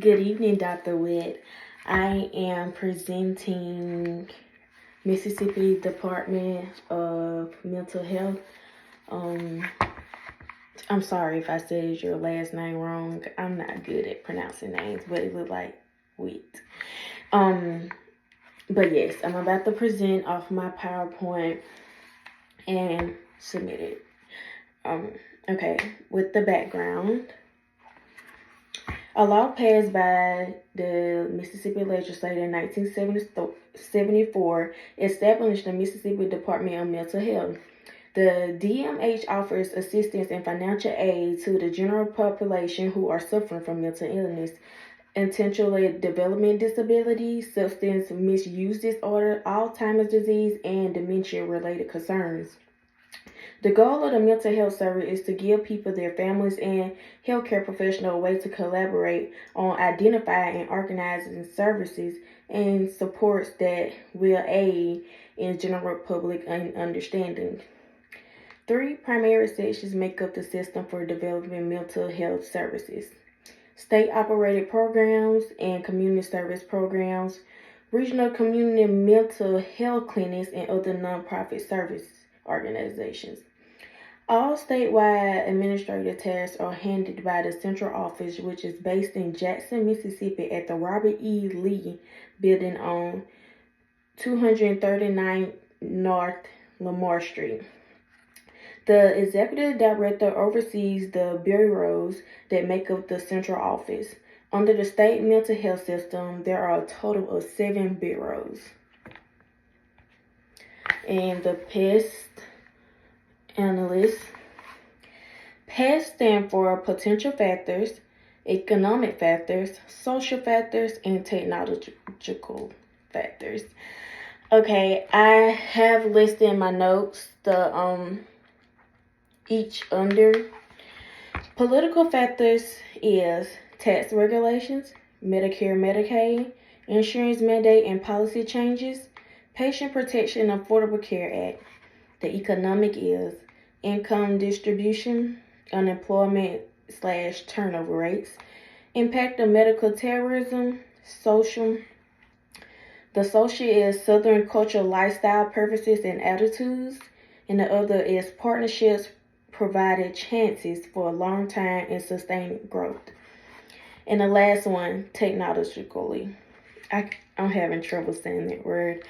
Good evening, Dr. Witt. I am presenting Mississippi Department of Mental Health. Um, I'm sorry if I said your last name wrong. I'm not good at pronouncing names, but it looked like Witt. But yes, I'm about to present off my PowerPoint and submit it. Okay, with the background. A law passed by the Mississippi legislature in 1974 established the Mississippi Department of Mental Health. The DMH offers assistance and financial aid to the general population who are suffering from mental illness, intellectual development disabilities, substance misuse disorder, Alzheimer's disease, and dementia-related concerns. The goal of the mental health service is to give people, their families, and healthcare professionals a way to collaborate on identifying and organizing services and supports that will aid in general public understanding. 3 primary sections make up the system for developing mental health services: state-operated programs and community service programs, regional community mental health clinics, and other nonprofit service organizations. All statewide administrative tasks are handled by the central office, which is based in Jackson, Mississippi at the Robert E. Lee building on 239 North Lamar Street. The executive director oversees the bureaus that make up the central office. Under the state mental health system, there are a total of 7 bureaus. And the PEST analyst. PEST stand for potential factors, economic factors, social factors, and technological factors. Okay, I have listed in my notes the each under. Political factors is tax regulations, Medicare, Medicaid, insurance mandate and policy changes, Patient Protection and Affordable Care Act. The economic is income distribution, unemployment/turnover rates, impact of medical terrorism, social. The social is Southern cultural lifestyle preferences and attitudes, and the other is partnerships provided chances for long-term and sustained growth. And the last one, technologically. I'm having trouble saying that word,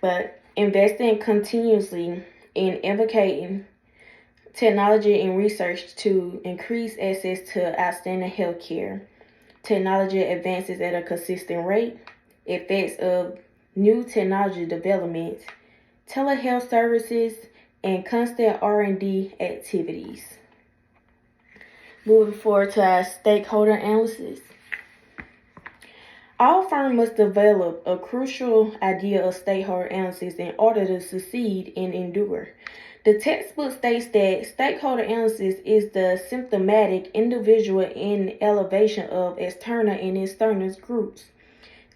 but investing continuously in advocating technology and research to increase access to outstanding health care. Technology advances at a consistent rate. Effects of new technology development. Telehealth services and constant R&D activities. Moving forward to our stakeholder analysis. All firms must develop a crucial idea of stakeholder analysis in order to succeed and endure. The textbook states that stakeholder analysis is the systematic, individual, and elevation of external and internal groups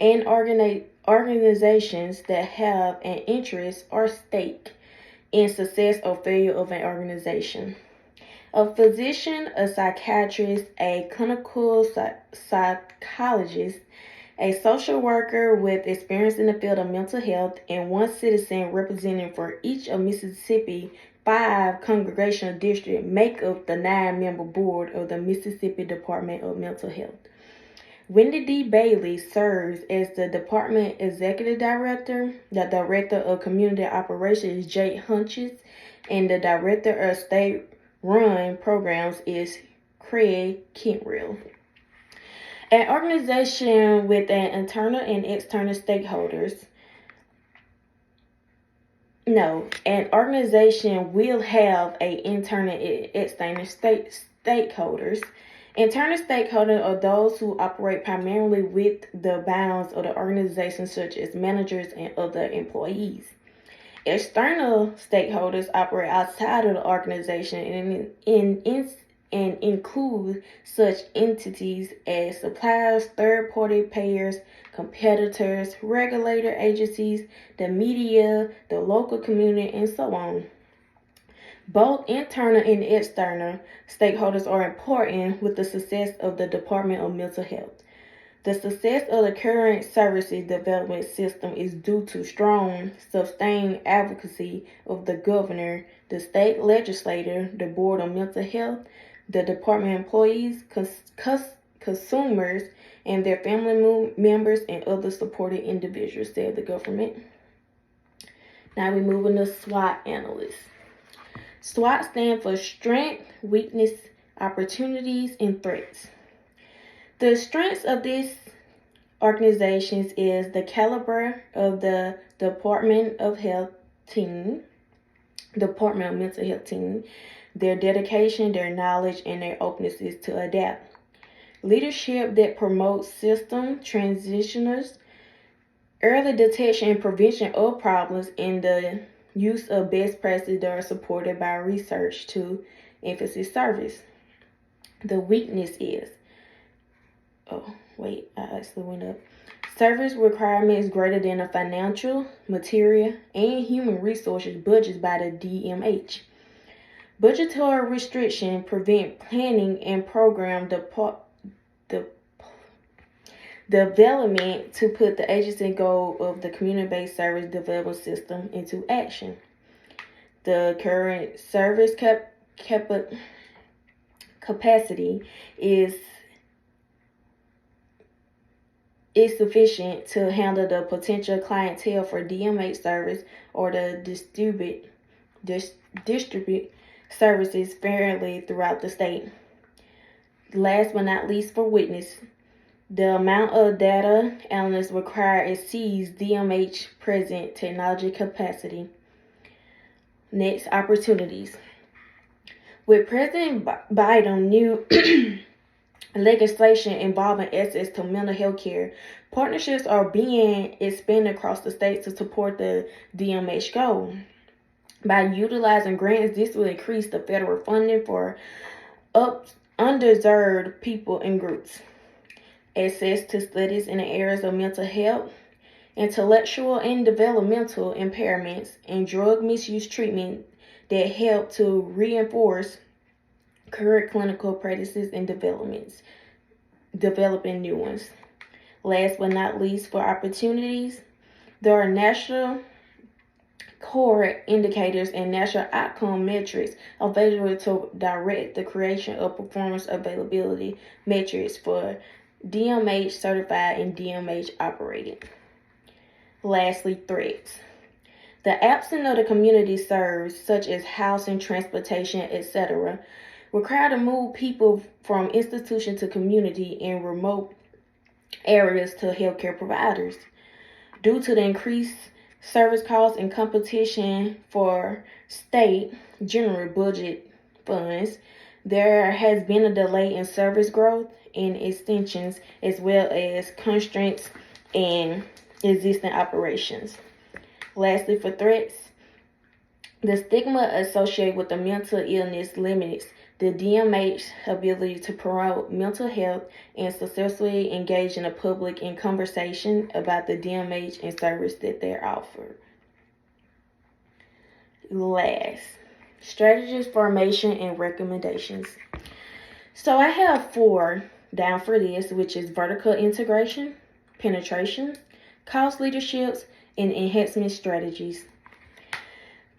and organizations that have an interest or stake in success or failure of an organization. A physician, a psychiatrist, a clinical psychologist, a social worker with experience in the field of mental health, and 1 citizen representing for each of Mississippi 5 congressional districts make up the 9-member board of the Mississippi Department of Mental Health. Wendy D. Bailey serves as the Department Executive Director. The Director of Community Operations is Jake Hunches, and the Director of State-Run Programs is Craig Kentrill. An organization with an internal and external stakeholders. An organization will have an internal and external stakeholders. Internal stakeholders are those who operate primarily with the bounds of the organization, such as managers and other employees. External stakeholders operate outside of the organization and include such entities as suppliers, third-party payers, competitors, regulator agencies, the media, the local community, and so on. Both internal and external stakeholders are important with the success of the Department of Mental Health. The success of the current services development system is due to strong, sustained advocacy of the governor, the state legislature, the Board of Mental Health, the department employees, consumers, and their family members and other supported individuals, said the government. Now we're moving to SWOT analysts. SWOT stands for strength, weakness, opportunities, and threats. The strengths of these organizations is the caliber of the Department of Mental Health team, their dedication, their knowledge, and their openness to adapt. Leadership that promotes system transitioners, early detection and prevention of problems, and the use of best practices that are supported by research to emphasize service. The weakness is, I actually went up. Service requirements greater than the financial, material, and human resources budgets by the DMH. Budgetary restriction prevent planning and program development to put the agency goal of the community-based service development system into action. The current service capacity is sufficient to handle the potential clientele for DMH service or to distribute services fairly throughout the state. Last but not least, for witness, the amount of data analysts required exceeds DMH present technology capacity. Next, opportunities. With President Biden's new legislation involving access to mental health care, partnerships are being expanded across the state to support the DMH goal. By utilizing grants, this will increase the federal funding for underserved people and groups. Access to studies in the areas of mental health, intellectual and developmental impairments, and drug misuse treatment that help to reinforce current clinical practices and developing new ones. Last but not least, for opportunities, there are national core indicators and national outcome metrics available to direct the creation of performance availability metrics for DMH certified and DMH operated. Lastly, threats. The absence of the community served, such as housing, transportation, etc., require to move people from institution to community in remote areas to healthcare providers. Due to the increased service costs and competition for state general budget funds, there has been a delay in service growth and extensions, as well as constraints in existing operations. Lastly, for threats, the stigma associated with the mental illness limits the DMH's ability to promote mental health and successfully engage in the public in conversation about the DMH and service that they're offered. Last, strategies, formation, and recommendations. So I have 4 down for this, which is vertical integration, penetration, cost leaderships, and enhancement strategies.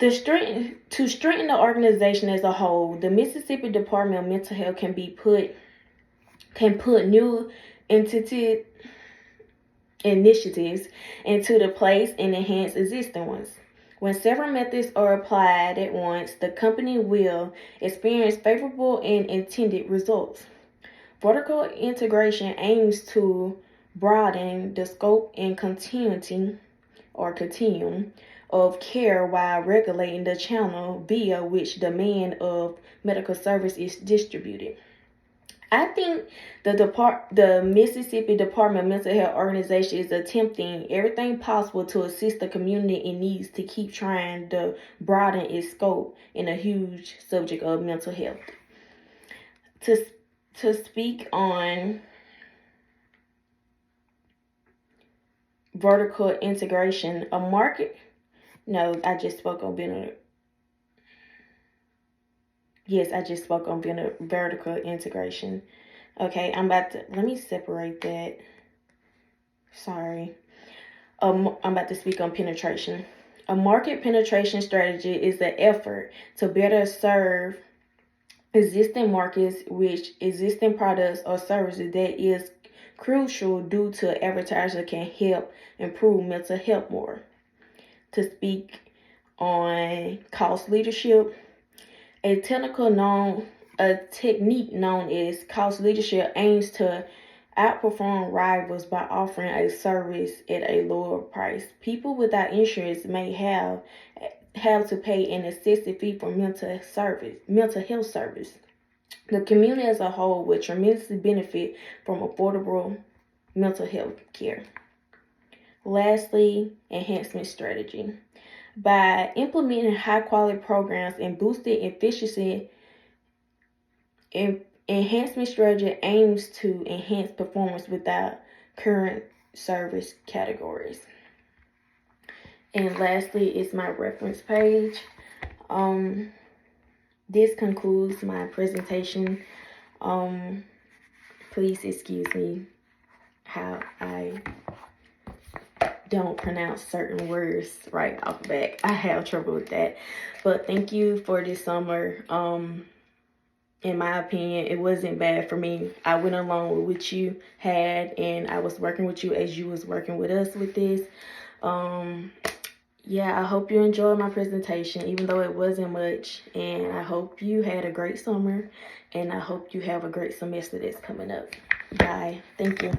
To strengthen the organization as a whole, the Mississippi Department of Mental Health can put new initiatives into the place and enhance existing ones. When several methods are applied at once, the company will experience favorable and intended results. Vertical integration aims to broaden the scope and continuum of care while regulating the channel via which demand of medical service is distributed. I think the Mississippi Department of Mental Health Organization is attempting everything possible to assist the community in needs to keep trying to broaden its scope in a huge subject of mental health. To speak on vertical integration, I just spoke on vertical integration. Okay, let me separate that. I'm about to speak on penetration. A market penetration strategy is the effort to better serve existing markets with existing products or services that is crucial due to advertisers can help improve mental health more. To speak on cost leadership, a technique known as cost leadership aims to outperform rivals by offering a service at a lower price. People without insurance may have to pay an excessive fee for mental health service. The community as a whole would tremendously benefit from affordable mental health care. Lastly, enhancement strategy. By implementing high quality programs and boosting efficiency, enhancement strategy aims to enhance performance without current service categories. And lastly is my reference page. This concludes my presentation. Please excuse me how I don't pronounce certain words right off the bat. I have trouble with that. But thank you for this summer. In my opinion, it wasn't bad for me. I went along with what you had, and I was working with you as you was working with us with this. Yeah, I hope you enjoyed my presentation, even though it wasn't much. And I hope you had a great summer, and I hope you have a great semester that's coming up. Bye. Thank you.